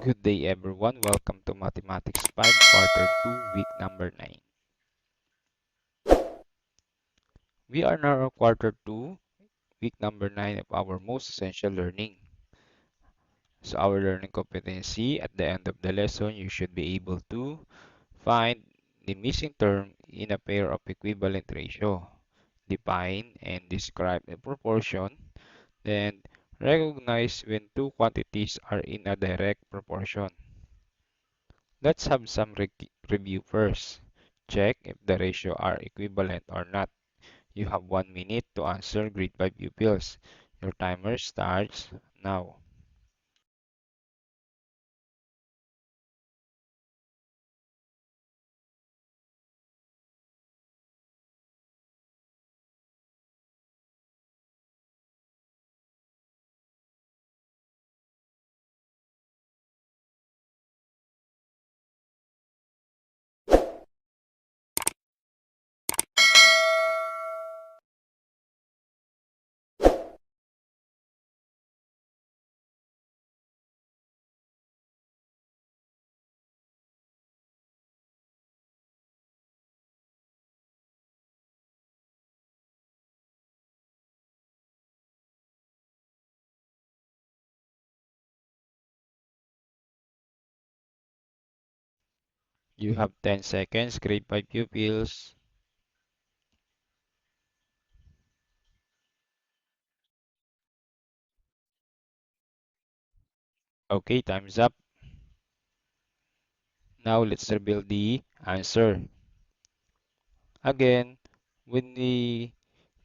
Good day, everyone. Welcome to Mathematics 5, Quarter 2, week number 9. We are now Quarter 2, week number 9 of our most essential learning. So, our learning competency, at the end of the lesson, you should be able to find the missing term in a pair of equivalent ratio, define and describe a proportion, then recognize when two quantities are in a direct proportion. Let's have some review first. Check if the ratio are equivalent or not. You have 1 minute to answer, grade 5 pupils. Your timer starts now. You have 10 seconds, grade 5 pupils. Okay, time's up. Now let's reveal the answer. Again, when we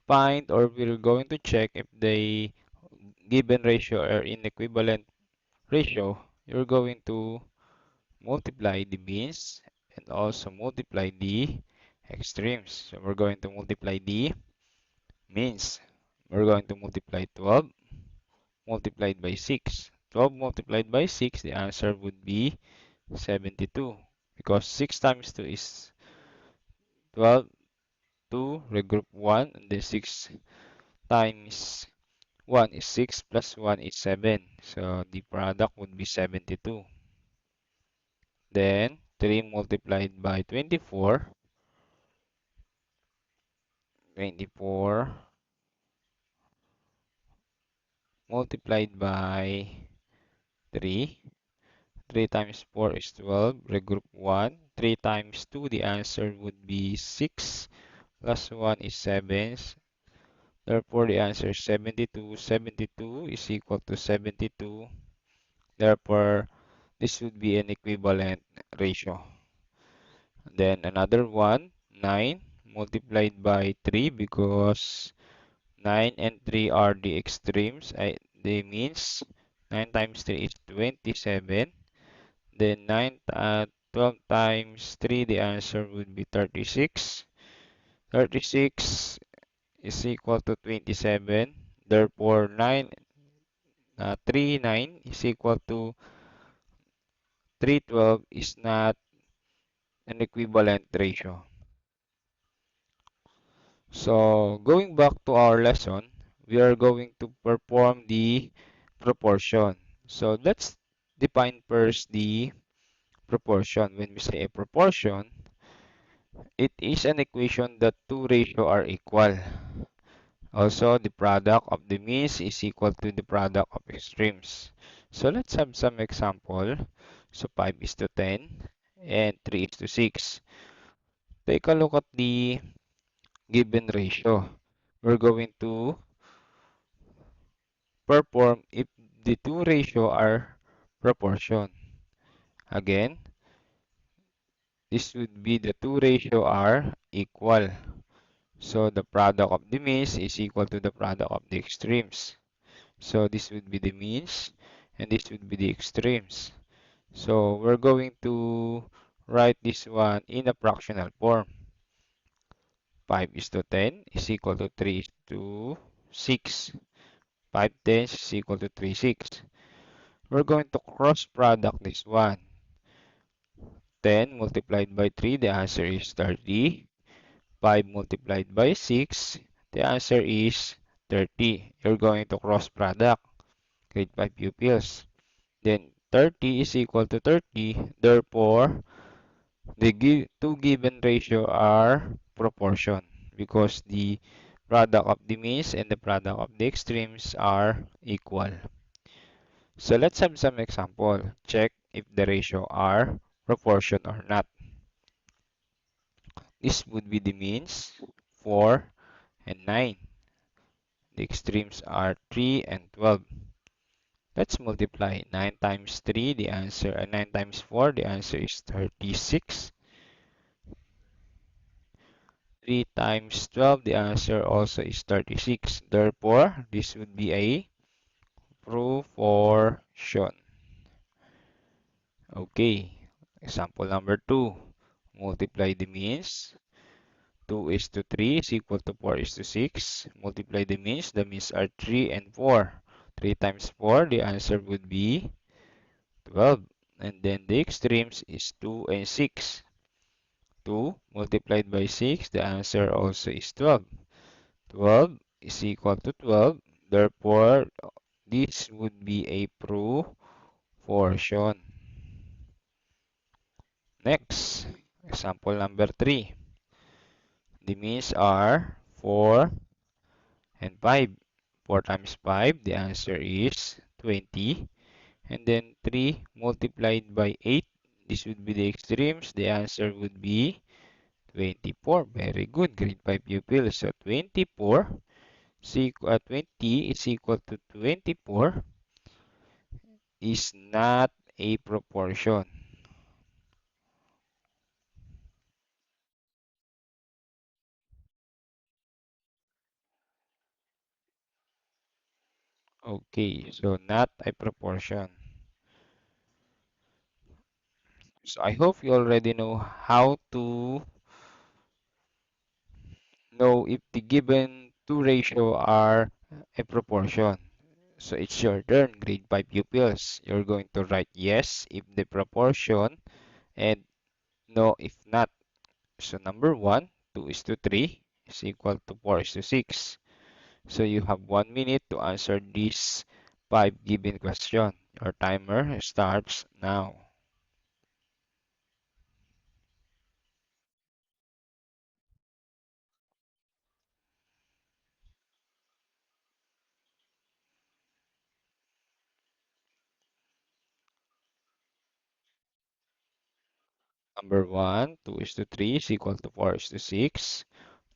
find or we're going to check if the given ratio are in equivalent ratio, you're going to multiply the means and also multiply the extremes. So we're going to multiply the means. We're going to multiply 12 multiplied by 6. 12 multiplied by 6, the answer would be 72. Because 6 times 2 is 12, 2, regroup 1, and then 6 times 1 is 6 plus 1 is 7. So the product would be 72. Then 3 multiplied by 24, 24 multiplied by 3. 3 times 4 is 12. Regroup 1. 3 times 2, the answer would be 6. Plus 1 is 7. Therefore, the answer is 72. 72 is equal to 72. Therefore, this would be an equivalent ratio. Then another one, 9 multiplied by 3 because 9 and 3 are the extremes. They means 9 times 3 is 27. Then 12 times 3, the answer would be 36. 36 is equal to 27. Therefore, 9 is equal to 312 is not an equivalent ratio. So, going back to our lesson, we are going to perform the proportion. So, let's define first the proportion. When we say a proportion, it is an equation that two ratios are equal. Also, the product of the means is equal to the product of extremes. So let's have some example. So 5 is to 10 and 3 is to 6. Take a look at the given ratio. We're going to perform if the two ratio are proportion. Again, this would be the two ratio are equal. So the product of the means is equal to the product of the extremes. So this would be the means and this would be the extremes. So we're going to write this one in a fractional form. 5 is to 10 is equal to 3 is to 6. 5 tenths is equal to 3 6. We're going to cross product this one. 10 multiplied by 3, the answer is 30. 5 multiplied by 6, the answer is 30. You're going to cross product. Grade 5 pupils. Then 30 is equal to 30. Therefore, the two given ratio are proportion because the product of the means and the product of the extremes are equal. So let's have some example. Check if the ratio are proportion or not. This would be the means 4 and 9. The extremes are 3 and 12. Let's multiply 9 times 3, the answer, 9 times 4, the answer is 36. 3 times 12, the answer also is 36. Therefore, this would be a proportion. Okay, example number 2. Multiply the means. 2 is to 3 is equal to 4 is to 6. Multiply the means. The means are 3 and 4. 3 times 4, the answer would be 12. And then the extremes is 2 and 6. 2 multiplied by 6, the answer also is 12. 12 is equal to 12. Therefore, this would be a proportion. Next, example number 3. The means are 4 and 5. 4 times 5, the answer is 20. And then 3 multiplied by 8, this would be the extremes. The answer would be 24. Very good, grade 5 pupils. So 24 20 is equal to 24 is not a proportion. Okay, so not a proportion. So I hope you already know how to know if the given two ratio are a proportion. So it's your turn, grade 5 pupils. You're going to write yes if the proportion and no if not. So number 1, 2 is to 3 is equal to 4 is to 6. So you have 1 minute to answer this 5 given question. Your timer starts now. Number 1, 2 is to 3 is equal to 4 is to 6.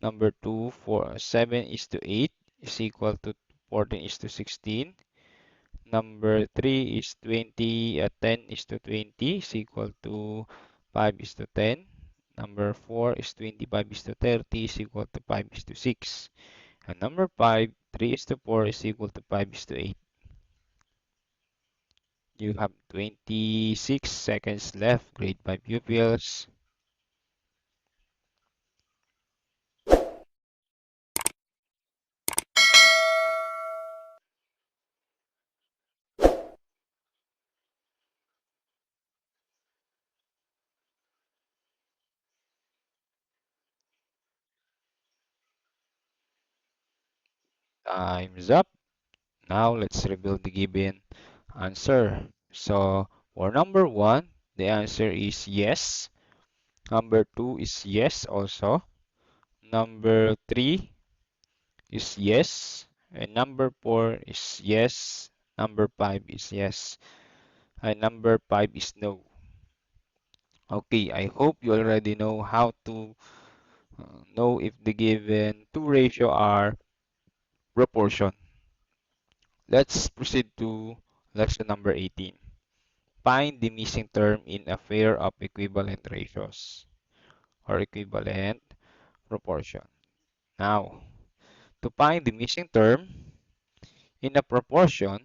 Number 2, 7 is to 8 is equal to 14 is to 16. Number 3 is 20, 10 is to 20 is equal to 5 is to 10. Number 4 is 25 is to 30 is equal to 5 is to 6. And number 5, 3 is to 4 is equal to 5 is to 8. You have 26 seconds left, grade 5 pupils. Time's up. Now let's reveal the given answer. So for number 1, the answer is yes. Number 2 is yes also. Number 3 is yes. And number 4 is yes. Number 5 is yes. And number 5 is no. Okay, I hope you already know how to know if the given two ratio are proportion. Let's proceed to lesson number 18. Find the missing term in a pair of equivalent ratios or equivalent proportion. Now, to find the missing term in a proportion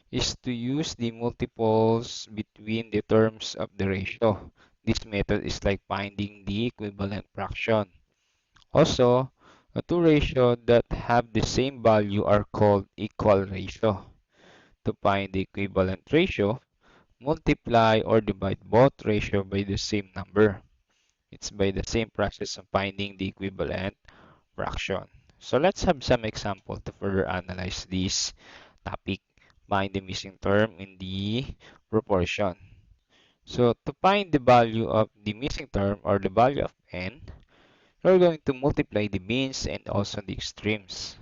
is to use the multiples between the terms of the ratio. This method is like finding the equivalent fraction. Also, a two ratio that have the same value are called equal ratio. To find the equivalent ratio, multiply or divide both ratio by the same number. It's by the same process of finding the equivalent fraction. So let's have some example to further analyze this topic. Find the missing term in the proportion. So to find the value of the missing term or the value of n, we're going to multiply the means and also the extremes.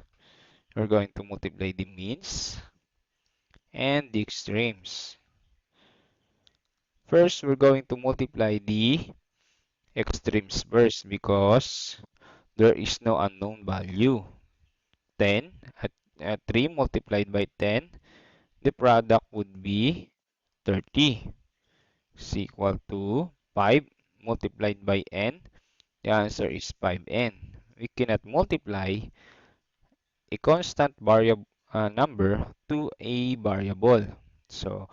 We're going to multiply the means and the extremes. First, we're going to multiply the extremes first because there is no unknown value. 10 at 3 multiplied by 10, the product would be 30 is equal to 5 multiplied by n. The answer is 5n. We cannot multiply a constant variable number to a variable. So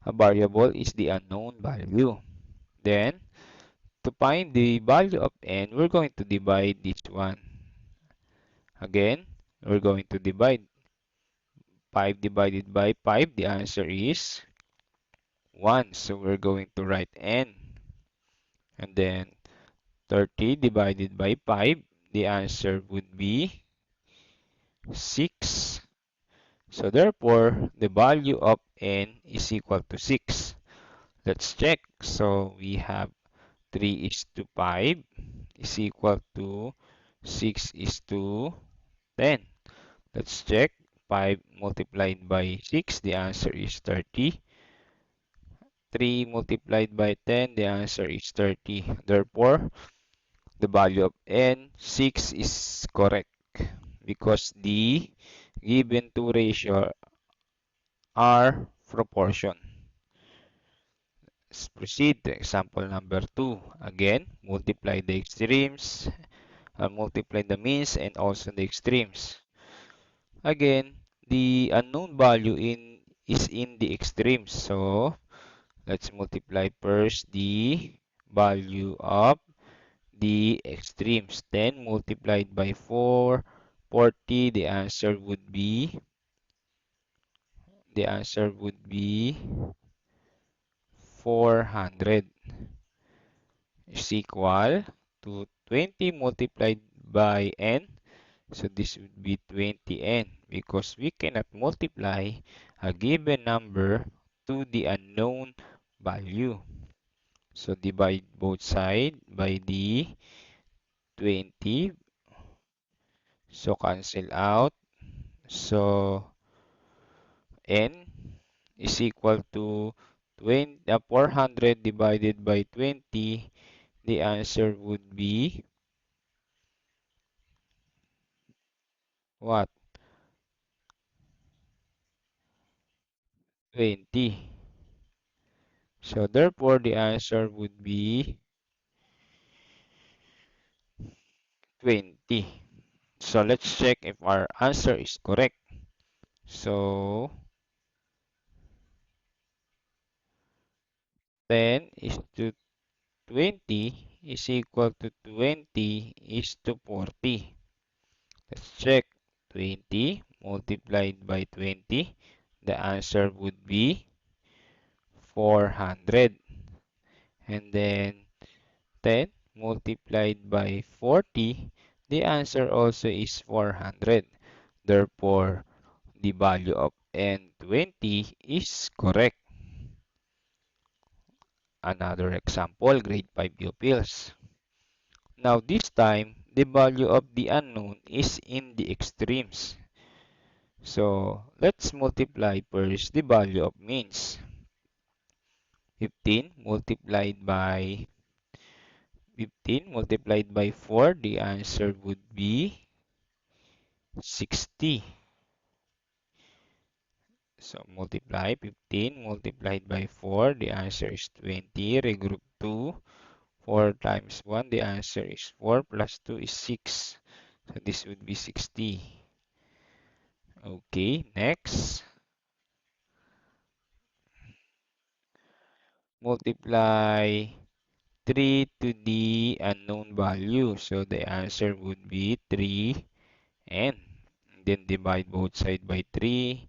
a variable is the unknown value. Then, to find the value of n, we're going to divide this one. Again, we're going to divide 5 divided by 5. The answer is 1. So we're going to write n. And then 30 divided by 5. The answer would be 6. So therefore, the value of n is equal to 6. Let's check. So we have 3 is to 5 is equal to 6 is to 10. Let's check. 5 multiplied by 6, the answer is 30. 3 multiplied by 10, the answer is 30. Therefore, the value of n, 6 is correct because the given two ratio are proportion. Let's proceed to example number 2. Again, multiply the extremes, multiply the means, and also the extremes. Again, the unknown value is in the extremes. So, let's multiply first the value of the extremes. 10 multiplied by 4, 40. The answer would be 400 is equal to 20 multiplied by n. So this would be 20n because we cannot multiply a given number to the unknown value. So divide both sides by the 20. So cancel out. So n is equal to 400 divided by 20. The answer would be what? 20. So therefore, the answer would be 20. So let's check if our answer is correct. So 10 is to 20 is equal to 20 is to 40. Let's check. 20 multiplied by 20. The answer would be 400. And then 10 multiplied by 40. The answer also is 400. Therefore, the value of n20 is correct. Another example, grade 5 pupils. Now this time, the value of the unknown is in the extremes. So let's multiply first the value of means. 15 multiplied by 4, the answer would be 60. So multiply 15 multiplied by 4, the answer is 20. Regroup 2. 4 times 1, the answer is 4 plus 2 is 6. So this would be 60. Okay, next. Multiply 3 to the unknown value. So the answer would be 3n. Then divide both sides by 3.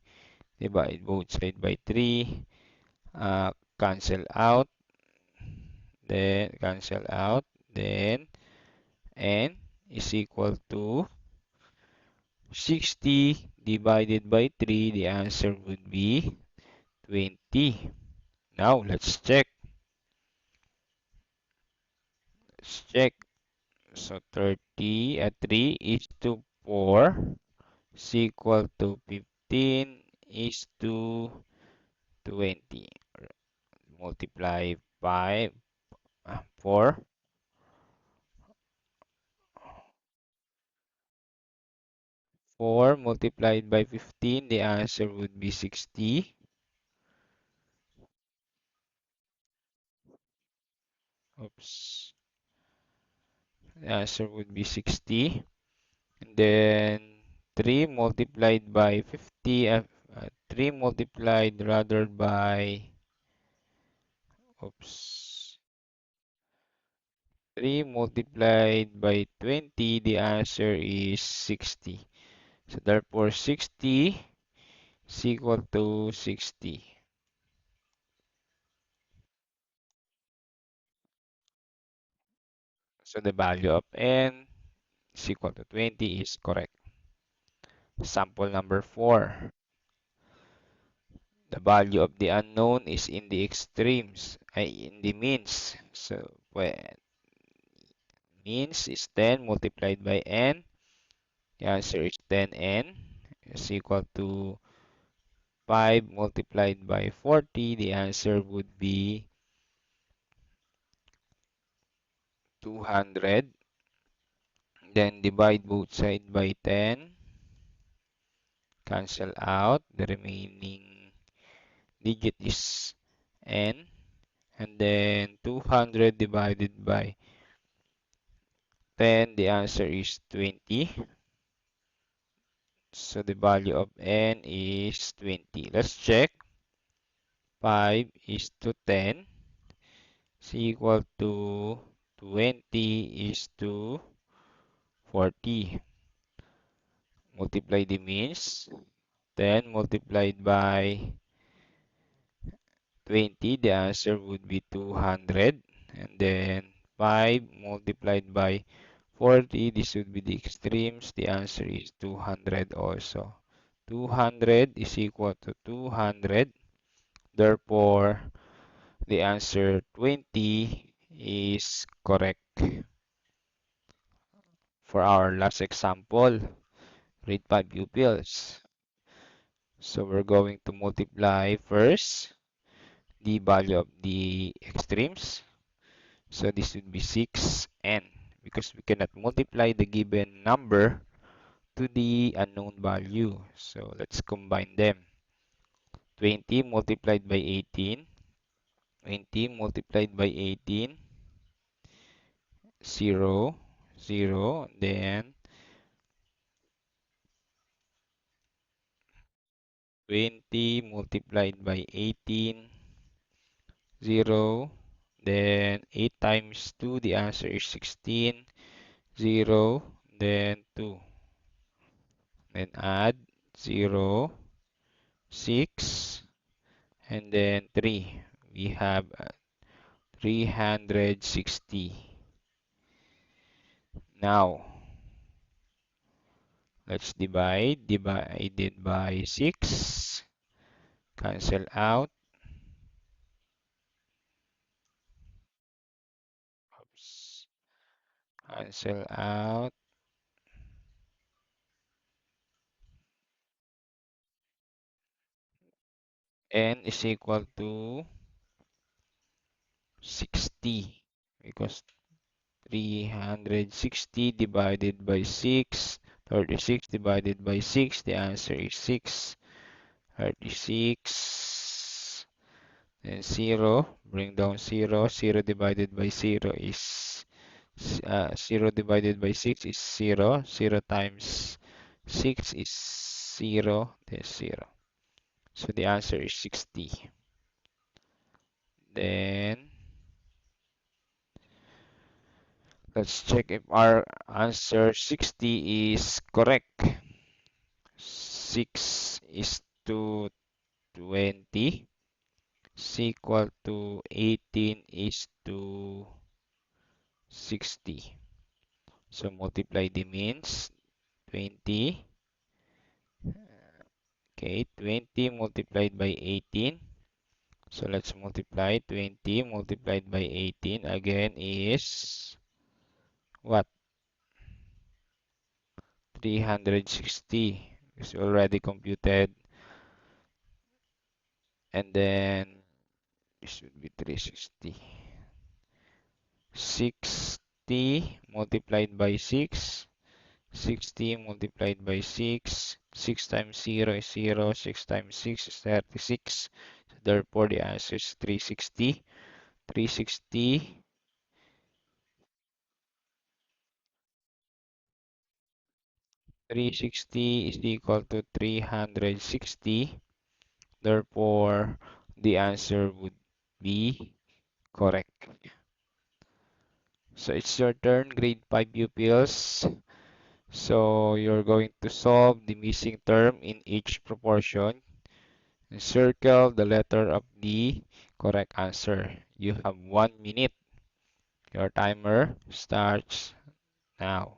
Divide both sides by 3. Cancel out. Then cancel out. Then n is equal to 60 divided by 3. The answer would be 20. Now, let's check. Let's check. So, 3 is to 4 is equal to 15 is to 20. Multiply by 4. 4 multiplied by 15, the answer would be 60. Oops. The answer would be 60. And then 3 multiplied by 50, 3 multiplied rather by, oops, 3 multiplied by 20, the answer is 60. So therefore 60 is equal to 60. So the value of n is equal to 20 is correct. Sample number 4. The value of the unknown is in the extremes, in the means. So well, means is 10 multiplied by n. The answer is 10n is equal to 5 multiplied by 40. The answer would be 200. Then divide both sides by 10. Cancel out. The remaining digit is n. And then 200 divided by 10. The answer is 20. So the value of n is 20. Let's check. 5 is to 10 is equal to 20 is to 40. Multiply the means. 10 multiplied by 20, the answer would be 200. And then 5 multiplied by 40, this would be the extremes. The answer is 200 also. 200 is equal to 200. Therefore, the answer 20 is correct. For our last example, grade 5 pupils. So we're going to multiply first the value of the extremes. So this would be 6n because we cannot multiply the given number to the unknown value. So let's combine them. 20 multiplied by 18. 20 multiplied by 18. 0, 0. Then 20 multiplied by 18. 0. Then 8 times 2. The answer is 16. 0. Then 2. Then add 0, 6, and then 3. We have 360. Now, let's divide. Divided by 6. Cancel out. Oops. Cancel out. N is equal to 60 because 360 divided by 6, 36 divided by 6, the answer is 6. 36, then 0, bring down 0, 0 divided by 0 is 0 divided by 6 is 0, 0 times 6 is 0, then 0. So the answer is 60. Then let's check if our answer 60 is correct. 6 is to 20 is equal to 18 is to 60. So multiply the means. 20. Okay, 20 multiplied by 18. So let's multiply. 20 multiplied by 18 again is what? 360. It's already computed. And then it should be 360. 60 multiplied by 6. 60 multiplied by 6. 6 times 0 is 0. 6 times 6 is 36. So therefore, the answer is 360. 360. 360 is equal to 360. Therefore, the answer would be correct. So it's your turn, grade 5 pupils. So you're going to solve the missing term in each proportion and circle the letter of the correct answer. You have 1 minute. Your timer starts now.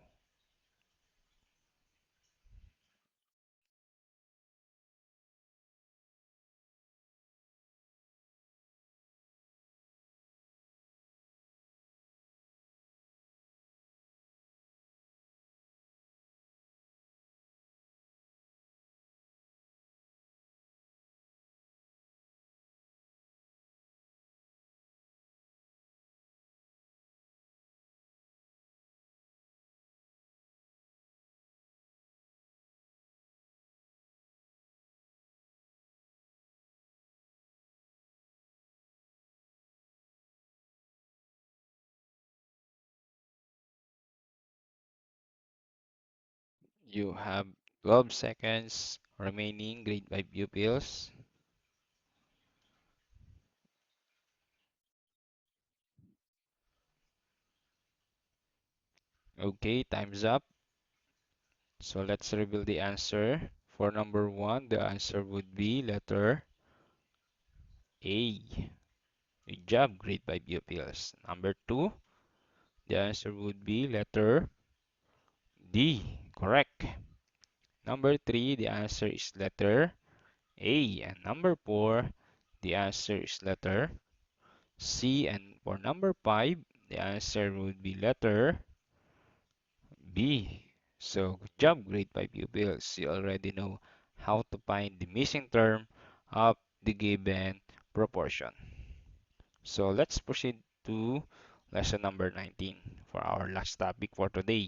You have 12 seconds remaining, grade 5 pupils. Okay, time's up. So let's reveal the answer. For number 1, the answer would be letter A. Good job, grade 5 pupils. Number 2, the answer would be letter D. Correct. Number 3, the answer is letter A. And number 4, the answer is letter C. And for number 5, the answer would be letter B. So, good job, grade 5 pupils. You already know how to find the missing term of the given proportion. So, let's proceed to lesson number 19 for our last topic for today.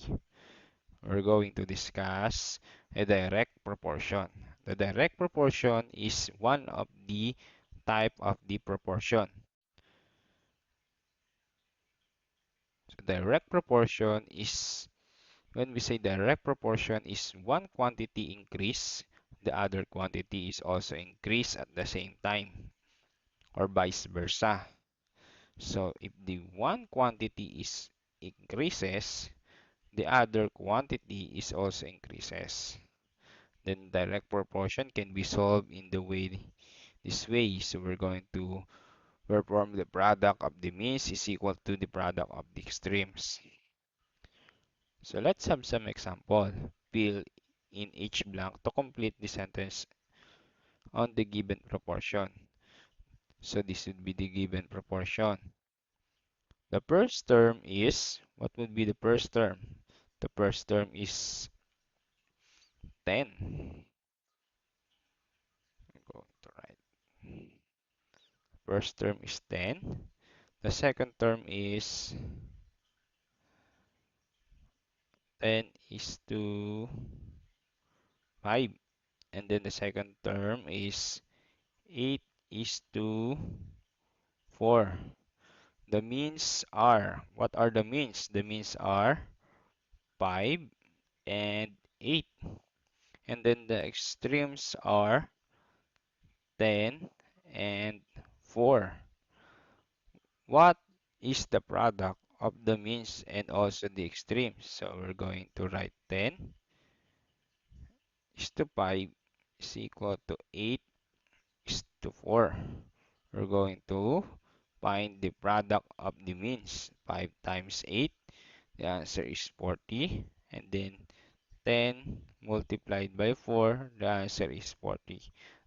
We're going to discuss a direct proportion. The direct proportion is one of the type of the proportion. So, direct proportion is when we say direct proportion is one quantity increase, the other quantity is also increase at the same time, or vice versa. So if the one quantity is increases, the other quantity is also increases. Then direct proportion can be solved in the way this way. So we're going to perform the product of the means is equal to the product of the extremes. So let's have some example. Fill in each blank to complete the sentence on the given proportion. So this would be the given proportion. The first term is, what would be the first term? The first term is 10. I'm going to write. First term is 10. The second term is 10 is to 5. And then the second term is 8 is to 4. The means are, what are the means? The means are 5 and 8. And then the extremes are 10 and 4. What is the product of the means and also the extremes? So we're going to write 10 is to 5 is equal to 8 is to 4. We're going to find the product of the means. 5 times 8, the answer is 40. And then 10 multiplied by 4, the answer is 40.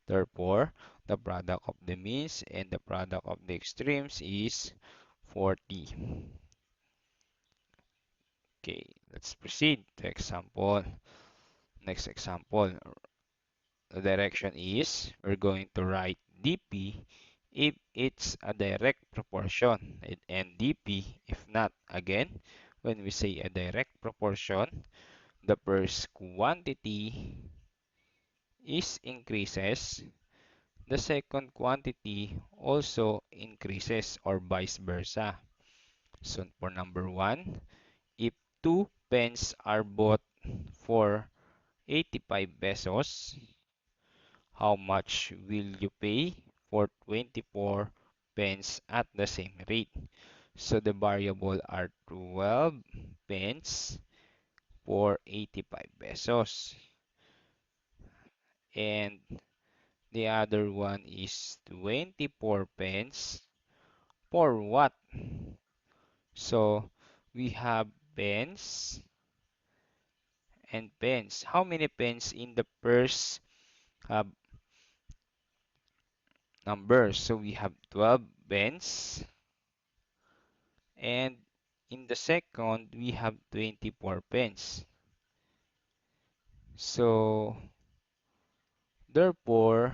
Therefore, The product of the means and the product of the extremes is 40. Okay, let's proceed to example. Next example, the direction is we're going to write dp if it's a direct proportion and dp if not. Again, when we say a direct proportion, the first quantity is increases, the second quantity also increases or vice versa. So for number 1, if 2 pens are bought for 85 pesos, how much will you pay for 24 pence at the same rate? So the variable are 12 pence for 85 pesos. And the other one is 24 pence for what? So we have pence and pence. How many pence in the first uh, number? So we have 12 pence. And in the second, we have 24 pence. So, therefore,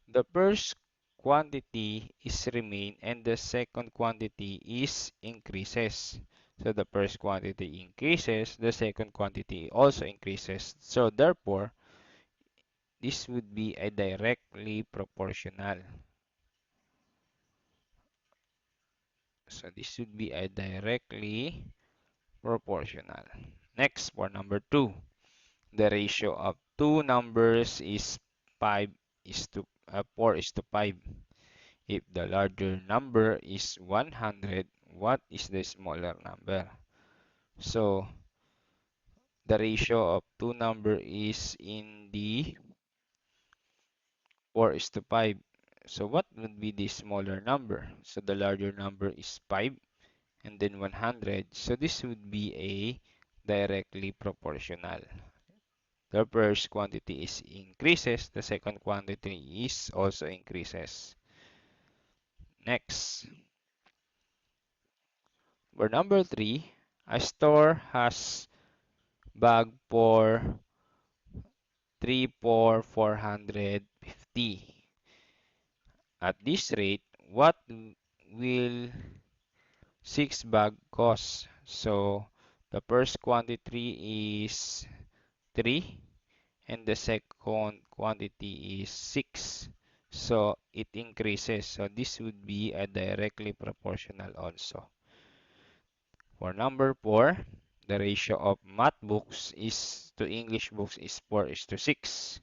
the first quantity is remain and the second quantity is increases. So, the first quantity increases, the second quantity also increases. So, therefore, this would be a directly proportional. So, this would be a directly proportional. Next, for number 2. The ratio of two numbers is 5 is to 4 is to 5. If the larger number is 100, what is the smaller number? So the ratio of two number is in the 4 is to 5. So what would be the smaller number? So the larger number is 5 and then 100. So this would be a directly proportional. The first quantity is increases, the second quantity is also increases. Next, for number 3, a store has bag for 3 for 450. At this rate, what will 6 bag cost? So, the first quantity is 3 and the second quantity is 6. So it increases. So this would be a directly proportional also. For number 4, the ratio of math books is to English books is 4 is to 6.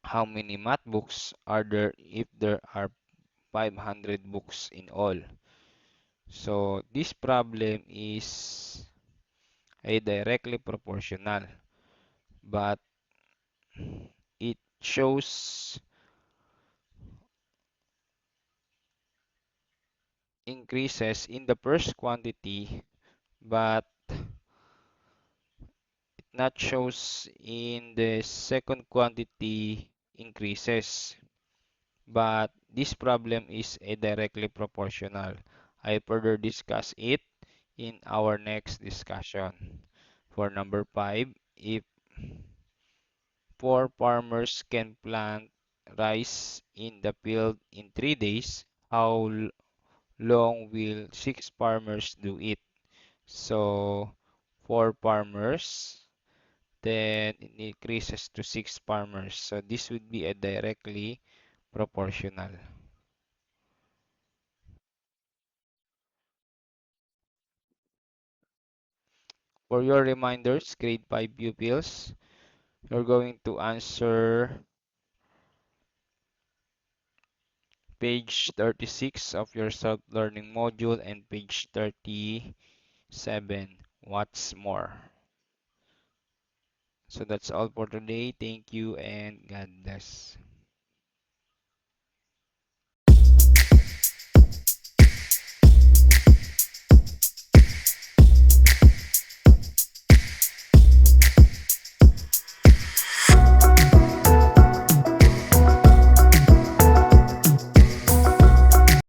How many math books are there if there are 500 books in all? So this problem is a directly proportional, but it shows increases in the first quantity, but it not shows in the second quantity increases. But this problem is a directly proportional. I further discuss it in our next discussion. For number 5, if 4 farmers can plant rice in the field in 3 days, how long will 6 farmers do it? So 4 farmers, then it increases to 6 farmers. So this would be a directly proportional. For your reminders, grade 5 pupils, you're going to answer page 36 of your self-learning module and page 37. What's more? So that's all for today. Thank you and God bless.